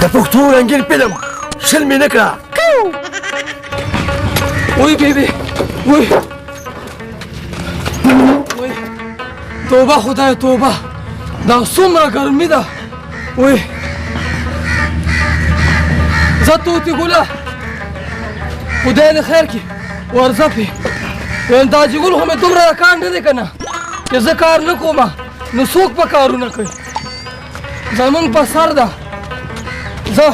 د پښتو رنګین فلم شل مې نه کړه. وای بیبي وای وای توبه خدای توبه دا څومره ګرمي ده. وای زه توتي ګله خدای دې خیر کړي ورځه پې وایم دا چې ګل خو مې دومره کار نه دی که نه چې زه کار نه کوم نو څوک به کارونه کوي زمونږ په سر ده. زه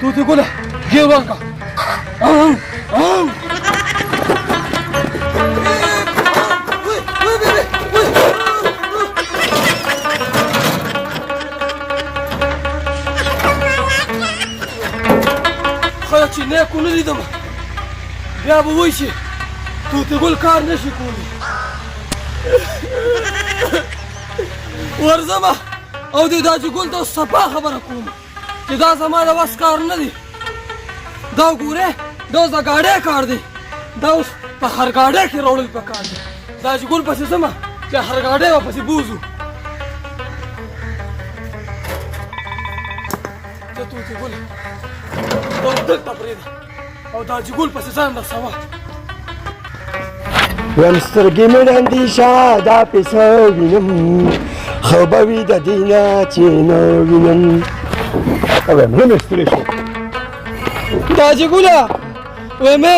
توتي ګله ګیر ورکړه. خلک چې نیکو نه لیدم بیا به وایي چې توتي ګل کار نه شي کولی. ورځمه او د داجي ګل ته صفا خبره کوم چې دا زما د وس کار نه دی. دا ګوره دا اوس د ګاډۍ کار دی. دا اوس په هر ګاډۍ کې راوړل پکار دی. داجي ګل پسې ځمه چې هر ګاډۍ به پسې بوځو. ته توتي ګل دا دلته پرېږده او داجي ګل پسې ځان رسوه. وایم سترګې مې ړندې شه دا پیسه وینم ښه به وي د دې نه چې نه وینم. وایم زه مې ستړی شوم. داجي ګله ویمې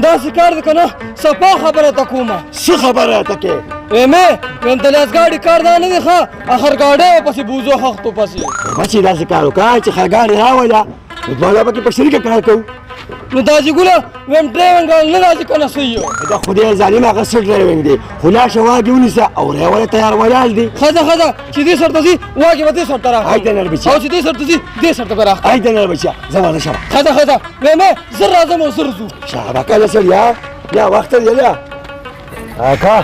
داسې کار دی که نه صفا خبره ته کومه. څه خبره ته کې ویمې ویم د لاس ګاډي کار دا نه دی ښه اخر ګاډۍ به پسې بوځو خښتو پسې. بچې داسې کار وکړه چې خرګاډۍ راوله نو دواړه پکې په شریکه کار کوو. نو داجي ګله ویم ډرایونګ نه راځي که نه صحیح یو د خدای ظالم هغه څه ډرایونګ دی خو لاشه واګې ونیسه او راوله تیار ولاړ دي. ښځه ښځه چې دې سر ته ځي واګې به دې سر ته راخلي هایده نر بچیا او چې دې سر ته ځي دې سر ته به راخلي. هایده نر بچیا زه واده شم. ښځه ښځه ویمې زر راځم او زر ځو. شابکه ده سړیا بیا وخت دی بیا اکا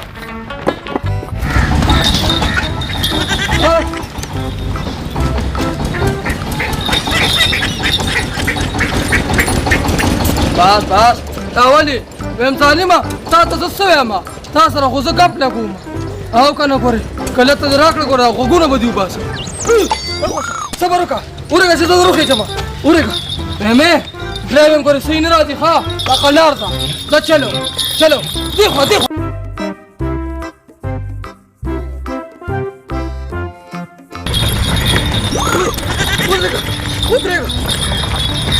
بس بس تا ولې ویم ظالمه تا ته زه څه ویم تا سره خو زه ګپ نه کوم او که نه ګورې کله ته دې راکړه ګوره غوږونه به دې وباسم. صبر وکړه ورېږه چې زه در وخېږم ورېږه. ویمې ډرایونګ ګورې صحیح نه راځي ښه دا لار ده. ځه چلو چلو دې خوا دې خوا. ودرېږه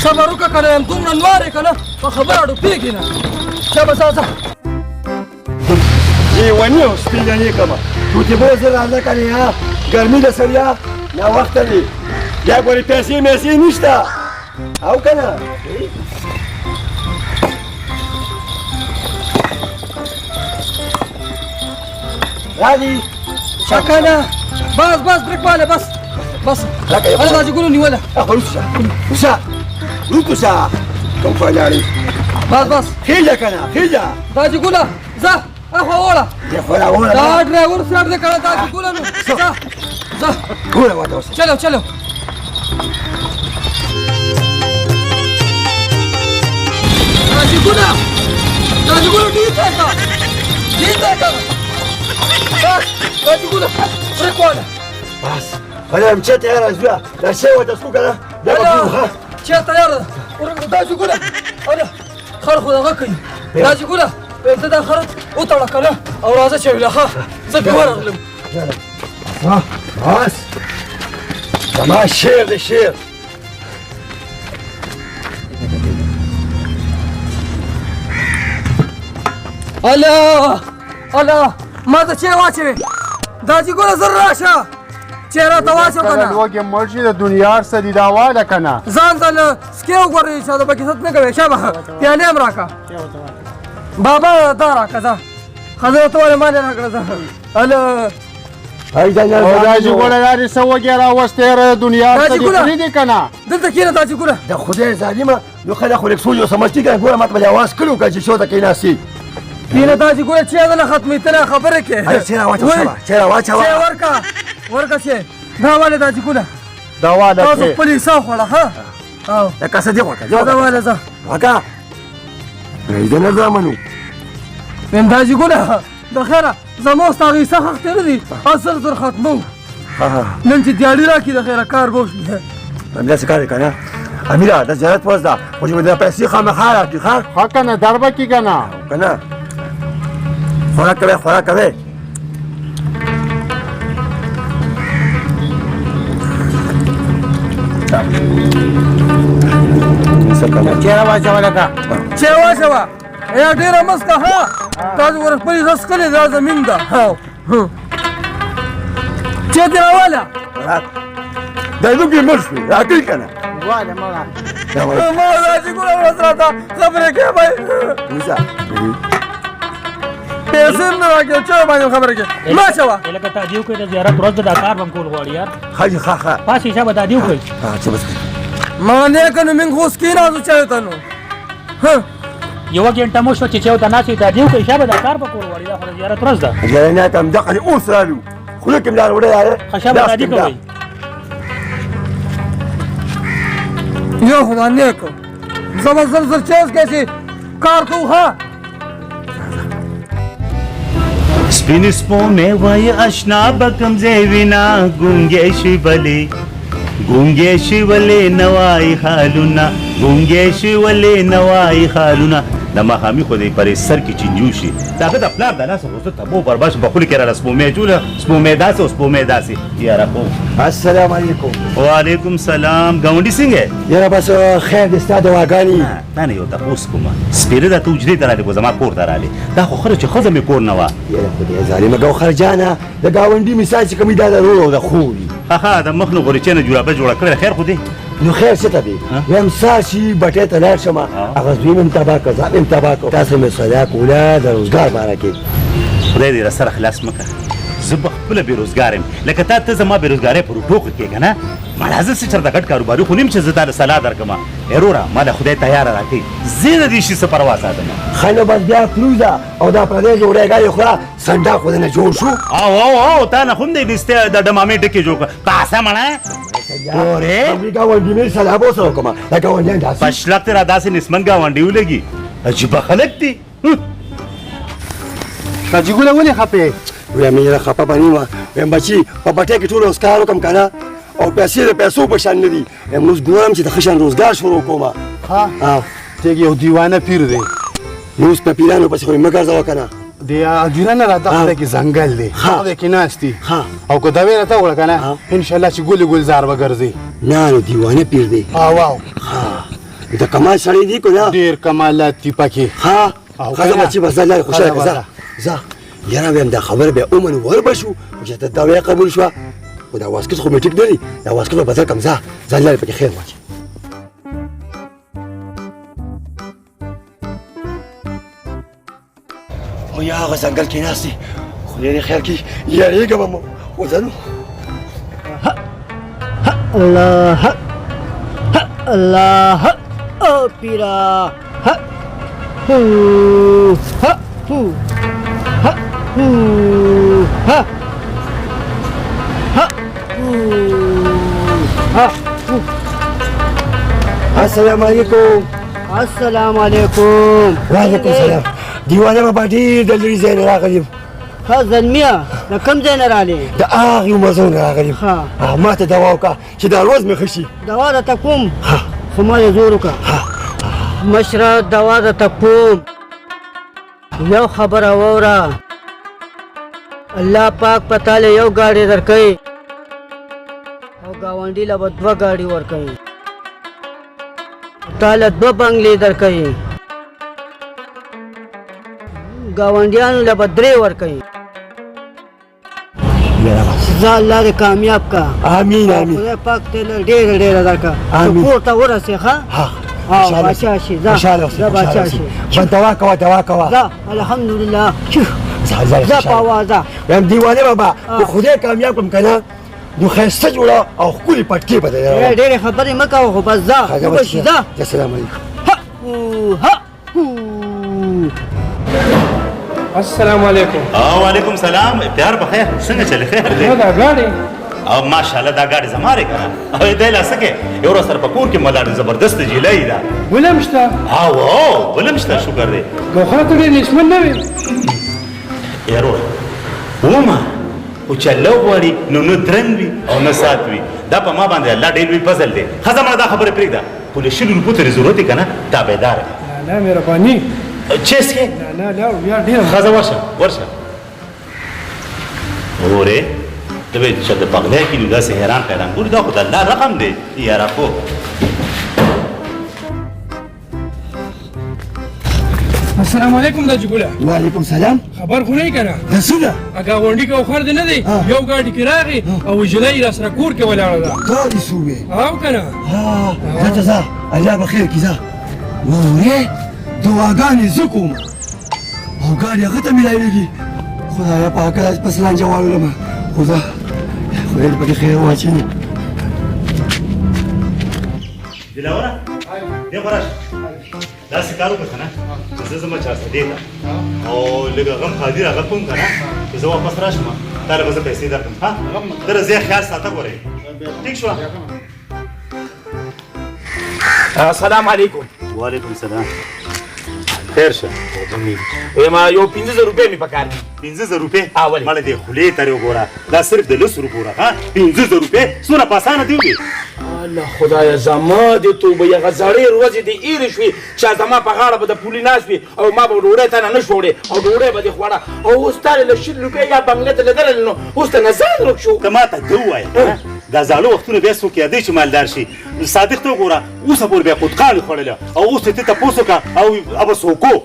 صبر وکړه که نه یم دومره لوار یې که نه په خبره ډوبېږي نه. شابه ځه ځه لیوني او سپینه کړمه توتي بو زه راځه که نه یا ګرمي ده سړیا ناوخته دی بیا ګورې پیسې میسې نشته او که نه. راځي شکه بس بس بریکواله بس بس هله داجي ګلو نیوله وروسته وروسته وروسته کوم خوا لاړې بس بس خېږه که نه خېږه داجي ګله ځه اخوا وړه دې خوا راوړه دا ډرایور سیټ دی که نه داجي ګله نو ځه ځه ټوله واده اوسه چلو چلو. داجي ګله ډېر ځای که ډېر ځای که بس داجي ګله بریکواله بس هله یم چې تیاره زویه دا شی ورته څو که نه بیا به ګورو ښه چیرې تیاره ده ورږه داجي ګله هله خر خو دغه کوي داجي ګله ویم ته دا خر وتړه که نه او راځه چې ویله ښه زه بې ورغلم. بس زما شعر دی شعر. الله الله ما ته چیرې واچوې داجي ګله زر راشه چیرې راته واچو که نه لوږې مړ شي د دنیا هر څه دي دا واله که نه ځان ته له سکې وګورې چې د پکې ست نه کوې شابه پیالې هم راکړه بابا دا راکړه ځه ښځه ته ولې مالې راکړه ځه هله او داجي ګله دا دې څه وږې راوستې د دنیا هر څه دي کړي دي که نه دلته کښېنه داجي ګله د خدای ظالمه نو خلک خو لږ سوچ او سمجتي که نه ګوره ما ته به دې اواز کړی و که چې شو ته کېناستې کښېنه داجي ګله چې نه ختمې ته نه خبرې کې چې راواچوه چې راواچوه چې ورکه ورکه چې دا ولې داجي ګله دا واله تاسو کې خپل حساب خوړه ښه او د کاسه دې غوښه دا واله ځه وکړه پرېږده نه زامنو ویم داجي ګله د خیره زما ستا هغې څه خښتې نه دي زر زر ختمو نن چې دیاړي راکړي د خیره کار به وشي همداسې کار دی که نه امیره د زیارت پوز ده خو چې د پیسې خامخا راکړي ښه ها کنه دربه کی کنه که نه خوراک کوئ خوراک کوئ چیرې واچوه لکه چې واچوه یا ډېره مسکه ها تاسو ور خپلې رس کړې دا زمین ده چې دې راواله دا زموږ کې مړ شوې راکړي که نه واله مړه ما دا چې ګوره ورځ راته خبرې کوې بھائی پیسې هم نه راکړې چا باندې خبرې کوې ما چوه لکه تادیو کوي د زیارت ورځ دا کار به هم کول غواړي یار ښه جي ښه ښه پاسې شابه تادیو کوي څه بس ما نیکه نو من خوس کېناستو چایته نو یوه ګنټه مو شوه چې چا ورته ناست وي تادیو کوي شابه دا کار به کول غواړي دا خو د زیارت ورځ ده جلنات هم دقه دې اوس رالو خوله کې مې لار وړی دی ښه شابه تادی کوئ یو خدا نیکه زه به زر زر چیز کې چې کار کوو ها سپین سپومې وای اشنا بکم زیوینا ګونګې شي بلې ګونګې شي ولې نوای حالونه ګونګې شي ولې نوای حالونه د ماښامي خو دې پرې سر کې چینجو شي د هغه د پلار د لاسه خو زه تبو برباش بخولي کې راله سپومې جوړه سپومې داسې او سپومې داسې یاره خو السلام علیکم وعلیکم سلام ګاونډي څنګه یاره بس خیر دې ستا دواګانې تا نه یو تپوس کوم سپېره دا ته حجرې ته رالې خو زما کور ته رالې دا خو خره چې ښځه مې کور نه وه یاره خدای ظالمه ګوهر جانه د ګاونډي مثال چې کوم دا د رور او د خور وي ها د مخ نه غوړېچې نه جوړه جوړه کړې خیر خو دی نو خیر څه ته دی ویم سا شي بټې ته لاړ شم هغه زوی مې تباه کړ ځان مې تباه کړ تاسو مې صدا کوله د روزګار باره کې خدای دې راسره خلاص مکه زه به خپله بېروزګار یم لکه ته زما بېروزګارۍ په روټوکو کې که نه مالا زه څه چېرته ګډ کاروباري خو نیم چې زه تا له سلا درکړم وروره ما د خدای تیاره راکړي زه د دې شي څه پروا ساتم ښه نو بس بیا پلوزه او دا پردی جوړېګانې خوره سنډا خو دې نه جوړ شو او تا نه هم دی دستې د ډمامې ټکې جوړ کړه کاسه مړه ګورې ګاونډي مې سلام وسره کومه دا ګاونډیان داسې پشلک ته را داسې نسمن ګاونډي ولګي عجیبه خلک دي کجګوله ولې خپې ویم یاره خپه به نه وه ویم بچي په بټۍ کې ټول اوس کار وکړم که نه او پیسې د پیسو په شان نه دي ویم اوس ګورم چې د ښه شان روزګار شروع کوم ها تیګ یو دیوانه پیر دی نو اوس په پیرانو پسې خو مه ګرځوه که نه د اجرانه راته خدای کې ځنګل دی خدای کې ناستي او که دا ویره ته وړه که نه انشاءالله چې ګل ګلزار به ګرځي نه نو دیوانه پیر دی واو د کمال سړی دی که نه ډېر کمالات دي پکې ښه ښځه بچي بس ځه لارې خوشحاله کړه ځه یاره ویم دا خبره بیا ومنو ور به شو خو چې ته دا ویې قبول شوه خو دا واسکټ خو مې ټیک نه دی دا واسکټ به بدل کړم ځه ځه لارې پکې خیر واچي او یا هغه ځنګل کې ناست دی خدای دې خیر کړي یارېږم مو خو ځه نو الله الله او پیرا هو ها هو ها هو ها ها ها السلام علیکم السلام علیکم وعلیکم السلام دیوانه به ډېر د لرې ځای نه راغلی یم ها زلمیه د کوم ځای نه رالې د هغې عمر نه راغلی یم ما ته دوا وکړه چې دا روز مې ښه شي دوا درته کوم خو ما یې زور وکړه مشره دوا درته کوم یو خبره واوره الله پاک په تاله یو ګاډی درکوي او ګاونډي له به 2 ګاډي ورکوي تاله 2 بنګلې درکوي ګاونډیانو له به 3 ورکوي ځه الله دې کامیاب کا امین امین خدای پاک ته ډېره ډېره درکړه کور ته ورسې ښه باچا شي ځه باچا شي دوا کوه دوا کوه ځه الحمدلله ځه په آوازه وایم دیوانه بابا خو خدای کامیاب کړم که نه نو ښایسته جوړه او ښکلې پټکې به درې ډېرې خبرې مه کوه خو بس ځه وبشي ځه السلام علیکم السلام علیکم وعلیکم سلام افتیار بخیر څنګه چلې خیر دی دا ګاډی او ماشاءالله دا ګاډي زما دی که نه او دی لا څه کې یو ورځ سره په کور کې ملاړ زبردست جیلۍ ده ولم شته او بلم شته شکر دی ګوخره ته ډېر نشمن نه وي یارو ومه او چې الله وغواړي نو نه درن وي او نه سات وي دا په ما باندې الله ډېر لوی فضل دی ښه زما دا خبره پرېږده خو له 100 روپو ته ضرورت یې که نه تابعدار نه مهرباني چیس کې نه لا بیا ډېر ښځه ورشه اورې ته به چې د بغلی کې نو داسې حیران ګورې دا خو د الله رقم دی یاره خو السلام علیکم دا جګوله وعلیکم سلام خبر خو نه کنه دا څه اګه غونډي کو خر دې نه دی یو ګاډي کې راغی او جلای را سره کور کې ولاړه ده دا دې سوې او کنه ها ځه الله بخیر کی ځه وره دعاګانې زه کوم او ګاډي هغه ته ملایوي خدایا پاکه پس لانجه واولم خدای دې پکې خیر واچوي دلاوره دې خو راشه داسې کار وکړه که نه زه ځم چارسدې ته او لږ غم خادي هغه کوم که نه چې زه واپس راشم تا له به زه پیسې درکړم ها ته رضیا خیال ساته ګورې ټیک شوه السلام علیکم. وعلیکم السلام خیر شه ما یو 15000 روپۍ مې پکار دي. 15000 روپۍ ولې مړه دې خولې ترې وګوره دا صرف د 10 روپو را ها 15000 روپۍ څونه په اسانه دي وګي الله خدایا زما دې توبه هغه زړې ورځې دې ایرې شوې چې زما په غاړه به د پولي ناست وي او ما به ډوډۍ ته نه شوړې او ډوډۍ به دې خوړه او اوس تا له 100 روپۍ یا بنګلې ته لیدل نو اوس ته نه ځان ورک شو ته ماته ده ووایه دا زاړه وختونه بیا څوک یادوي چې مالدار شي صادق ته وګوره اوسه پورې بیا قوتقاڼې خوړله او اوس ته تپوس وکړه او ابه څوکو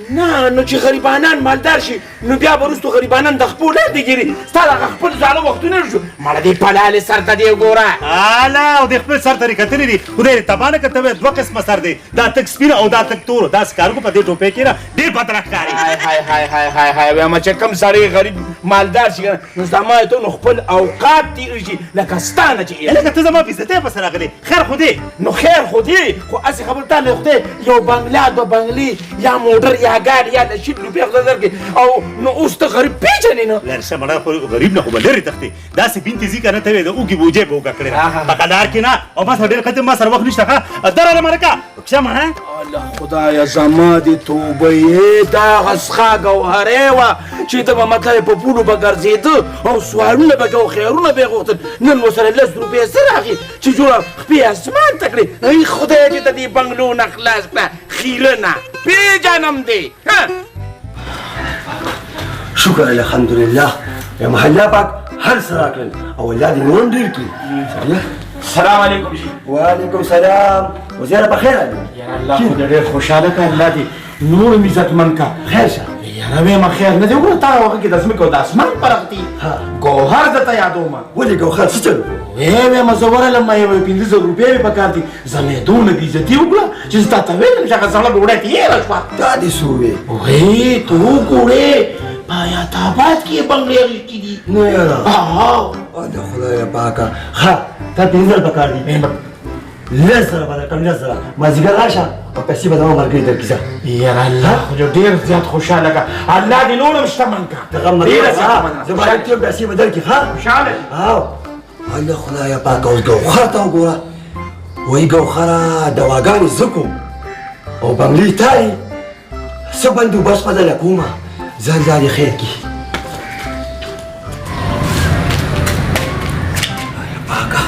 نه نو چې غریبانان مالدار شي نو بیا به وروستو غریبانان د خپل لاندې ګیري ستا دغه خپل زاړه وختونه شو مړه دې پلالې سر ته دې وګوره اله او د خپل سر ته یې کتلي دي خدای دې تباه نه کړه ته دوه قسمه سر دی دا تک سپین او دا تک تور داسې کارګو په دې ټوپۍ کې نه ډېر بد راښکاري هاي وایم چې کوم سړی غریب مالدار شي نو زما ته نو خپل اوقات تېر شي لکه ستا نه چې لکه ته زما بېزتۍ پسې راغلې خیر خو دې نو خیر خو دې خو هسې خبر تا له خدای یو بنګله دوه بنګلې یا موټر یا ګاډي یا د 100 روپۍ خدای درکړي او نو اوس ته غریب پېژنې نو لر شه مړه خو غریب نه خو به لرې تښتې داسې بینتې ځي که نه ته وې د اوږې بوجۍ به وکړه کړې په قدار کې نه او ما سره ډېر ختم ما سره وخت نشته ښه دراله مرکه ښه مړه الله خدایا زما دې توبه یې دا غسخه ګوهرې وه چې ته به مطلب په پولو به ګرځېده او سوالونه به کوو خیرونه به یې غوښتل نن ورسره 10 روپۍ څه راغي چې جوړه خپې اسمان ته کړې ای خدای چې ته دې بنګلو نه خلاص کړه خیره نه پېژنم دې شکر الحمدلله یا محله پاک هر څه راکړل او الله دې نور هم ډېر کړي سلام علیکم جی وعلیکم سلام وزیره په خیر یاره الله خو دې ډېر خوشحاله کړه الله دې نور هم عزتمند کړه خیر شه یاره وایم خیر نه دی وګوره تا هغه کې د ځمکې او د اسمان فرق دی ګوهر درته یادوم ولې ګوهر څه چل وایم زه ورغلم ما یو 15000 روپۍ مې پکار دي زه مې دونه بېعزتي وکړه چې زه تا ته ویلم چې هغه زړه ډوډۍ تېره شوه دا دې څه ووې وې ته وګورې په حیاتاباد کې یې بنګلې اخیستي دي نه یاره د خدایه پاکه ښه تا 15000 پکار دي 10,000 به درکړم 10,000 مازدیګر راشه او پیسې به زما ملګري درکړي ځه یاره الله خو ډېر زیات خوشحاله کړه الله دې نور هم شتمن کړه دغه ملګری زما ټیم پیسې به درکړي ښه خوشحاله او الله خدایه پاکه اوس ګوهر ته وګوره وایي ګوهره دواګانې زه کوم او بنګلې تا یې څه بندوبست به درله کومه ځه الله دې خیر کړي پاکه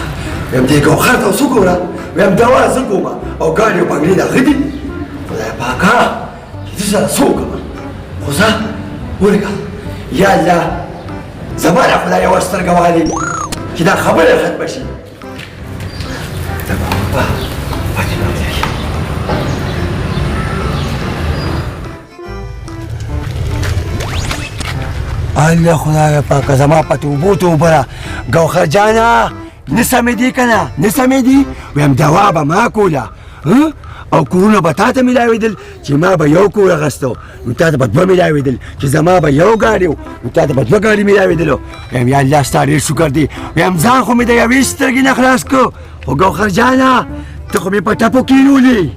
ویم دې ګوهر ته اوس وګوره ویم دوا زه کومه او ګاډي او بنګلې د هغه دي خدایه پاکه زه سره څه وکړم خو زه ولږه یا الله زما له خدای یوه سترګه والې چې دا خبره ختمه شي الله خدای پاکه زما په توبو توبه ګوهر جانه نه سمې دي که نه نه سمې دي ویم دوا به ما کوله او کورونه به تا ته میلاوېدل چې ما به یو کور اخیستو نو تا ته به 2 میلاوېدل چې زما به یو ګاډی و نو تا ته به 2 ګاډي میلاوېدلو ویم یا الله ستا ډېر شکر دی ویم ځان خو مې د یوې سترګې نه خلاص کړو خو ګوهر جانه ته خو مې په ټپو کېنولې